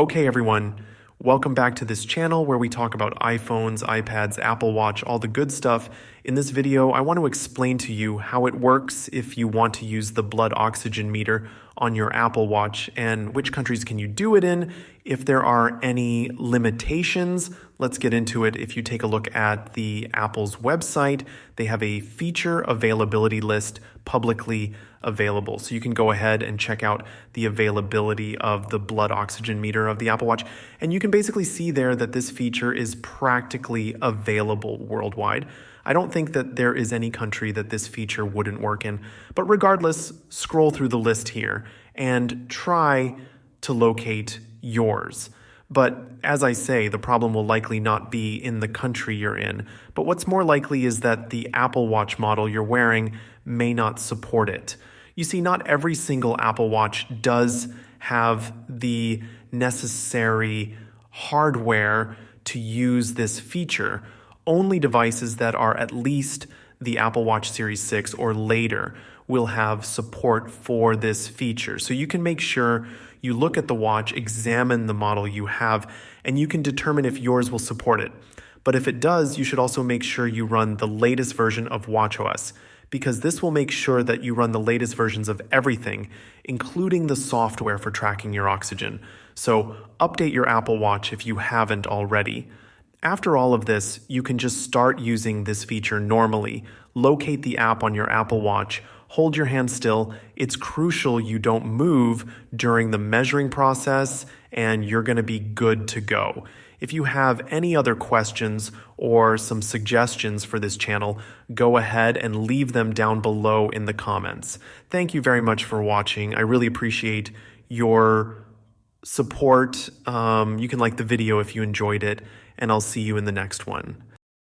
Okay, everyone, welcome back to this channel where we talk about iPhones, iPads, Apple Watch, all the good stuff. In this video, I want to explain to you how it works if you want to use the blood oxygen meter on your Apple Watch and which countries can you do it in, if there are any limitations. Let's get into it. If you take a look at the Apple's website, they have a feature availability list publicly available. So you can go ahead and check out the availability of the blood oxygen meter of the Apple Watch. And you can basically see there that this feature is practically available worldwide. I don't think that there is any country that this feature wouldn't work in. But regardless, scroll through the list here and try to locate yours. But as I say, the problem will likely not be in the country you're in. But what's more likely is that the Apple Watch model you're wearing may not support it. You see, not every single Apple Watch does have the necessary hardware to use this feature. Only devices that are at least the Apple Watch Series 6 or later will have support for this feature. So you can make sure you look at the watch, examine the model you have, and you can determine if yours will support it. But if it does, you should also make sure you run the latest version of watchOS, because this will make sure that you run the latest versions of everything, including the software for tracking your oxygen. So update your Apple Watch if you haven't already. After all of this, you can just start using this feature normally. Locate the app on your Apple Watch, hold your hand still. It's crucial you don't move during the measuring process, and you're going to be good to go. If you have any other questions or some suggestions for this channel, go ahead and leave them down below in the comments. Thank you very much for watching. I really appreciate your support. You can like the video if you enjoyed it, and I'll see you in the next one.